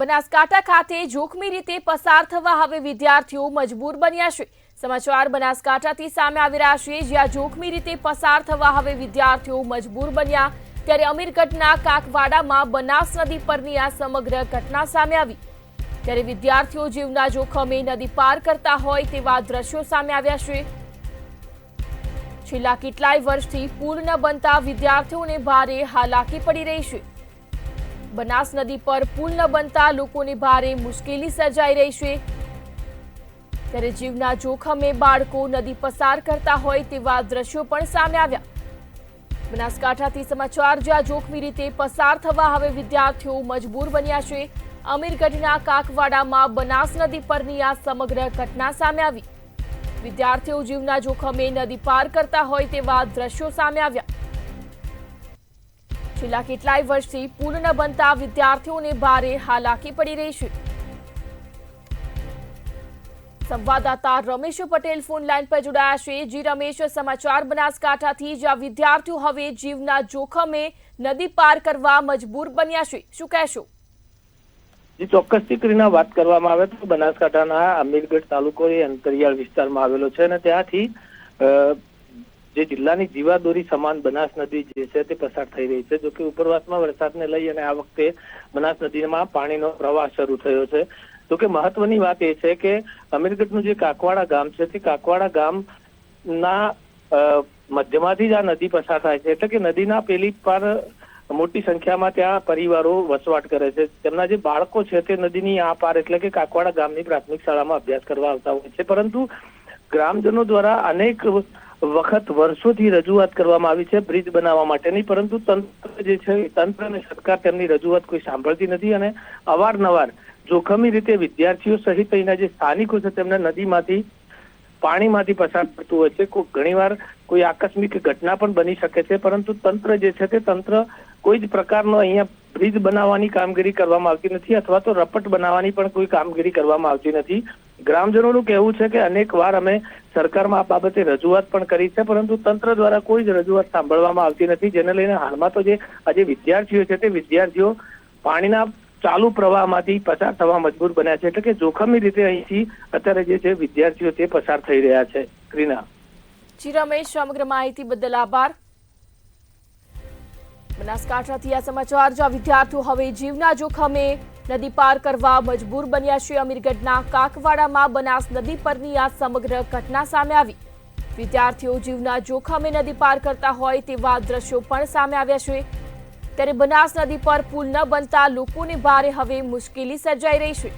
બનાસકાંઠા ખાતે જોખમી રીતે પસાર થવા હવે વિદ્યાર્થીઓ મજબૂર બન્યા છે। સમાચાર બનાસકાંઠાથી સામે આવી રહ્યા છે, જ્યાં જોખમી રીતે પસાર થવા હવે વિદ્યાર્થીઓ મજબૂર બન્યા। ત્યારે અમીરગઢના કાકવાડામાં બનાસ નદી પરની આ સમગ્ર ઘટના સામે આવી। ત્યારે વિદ્યાર્થીઓ જીવના જોખમે નદી પાર કરતા હોય તેવા દ્રશ્યો સામે આવ્યા છે। છેલ્લા કેટલાય વર્ષથી પુલ ન બનતા વિદ્યાર્થીઓને ભારે હાલાકી પડી રહી છે। બનાસ નદી પર પુલ ન બનતા લોકોને ભારે મુશ્કેલી સર્જાઈ રહી છે। ત્યારે જીવના જોખમે બાળકો નદી પસાર કરતા હોય તેવા દ્રશ્યો પણ સામે આવ્યા। બનાસકાંઠાથી સમાચાર, જ્યાં જોખમી રીતે પસાર થવા હવે વિદ્યાર્થીઓ મજબૂર બન્યા છે। અમીરગઢના કાકવાડામાં બનાસ નદી પરની આ સમગ્ર ઘટના સામે આવી। વિદ્યાર્થીઓ જીવના જોખમે નદી પાર કરતા હોય તેવા દ્રશ્યો સામે આવ્યા। છેલ્લા કેટલાય વર્ષથી પુલ ન બનતા વિદ્યાર્થીઓને ભારે હાલાકી પડી રહી છે। સંવાદદાતા રમેશ પટેલ ફોન લાઈન પર જોડાયા છે। જી રમેશ, સમાચાર બનાસકાંઠાથી, જ્યાં વિદ્યાર્થીઓ હવે જીવના જોખમે નદી પાર કરવા મજબૂર બન્યા છે, શું કહેશો? ચોક્કસથી કરીને વાત કરવામાં આવે તો બનાસકાંઠાના અમીરગઢ તાલુકો એ અંતરિયાળ વિસ્તારમાં આવેલો છે અને ત્યાંથી જે જિલ્લાની જીવાદોરી સમાન બનાસ નદી જે છે તે પસાર થઈ રહી છે। જો કે ઉપરવાસમાં વરસાદને લઈ અને આ વખતે બનાસ નદીમાં પાણીનો પ્રવાહ શરૂ થયો છે। જો કે મહત્વની વાત એ છે કે અમીરગઢનું જે કાકવાડા ગામ છે તે કાકવાડા ગામના મધ્યમાંથી જ આ નદી પસાર થાય છે, એટલે કે નદીના પેલી પર મોટી સંખ્યામાં ત્યાં પરિવારો વસવાટ કરે છે। તેમના જે બાળકો છે તે નદીની આ પાર એટલે કે કાકવાડા ગામની પ્રાથમિક શાળામાં અભ્યાસ કરવા આવતા હોય છે, પરંતુ ગ્રામજનો દ્વારા અનેક વખત વર્ષોથી રજૂઆત કરવામાં આવી છે બ્રિજ બનાવવા માટેની, પરંતુ તંત્ર જે છે તંત્ર અને સરકાર તેમની રજૂઆત કોઈ સાંભળતી નથી અને અવારનવાર જોખમી રીતે વિદ્યાર્થીઓ સહિત અહીંના જે સ્થાનિકો છે તેમને નદીમાંથી પાણીમાંથી પસાર થતું હોય છે। ઘણીવાર કોઈ આકસ્મિક ઘટના પણ બની શકે છે, પરંતુ તંત્ર જે છે તે તંત્ર કોઈ જ પ્રકારનો અહીંયા બ્રિજ બનાવવાની કામગીરી કરવામાં આવતી નથી અથવા તો રપટ બનાવવાની પણ કોઈ કામગીરી કરવામાં આવતી નથી। ગ્રામજનોનું કહેવું છે કે અનેક વાર અમે સરકારમાં આ બાબતે રજૂઆત પણ કરી છે, પરંતુ તંત્ર દ્વારા કોઈ જ રજૂઆત સાંભળવામાં આવતી નથી, જેને લઈને હાલમાં તો જે આજે વિદ્યાર્થીઓ છે તે વિદ્યાર્થીઓ પાણીના ચાલુ પ્રવાહમાંથી પસાર થવા મજબૂર બન્યા છે, એટલે કે જોખમી રીતે અહીંથી અત્યારે જે છે વિદ્યાર્થીઓ તે પસાર થઈ રહ્યા છે। ક્રિના જી રમેશ, સમગ્ર માહિતી બદલ આભાર। બનાસકાંઠાથી આ સમાચાર, જ્યાં વિદ્યાર્થીઓ હવે જીવના જોખમે નદી પાર કરવા મજબૂર બન્યા છે। અમીરગઢના કાકવાડામાં બનાસ નદી પરની આ સમગ્ર ઘટના સામે આવી। વિદ્યાર્થીઓ જીવના જોખમે નદી પાર કરતા હોય તેવા દ્રશ્યો પણ સામે આવ્યા છે। ત્યારે બનાસ નદી પર પુલ ન બનતા લોકોને ભારે હવે મુશ્કેલી સર્જાઈ રહી છે।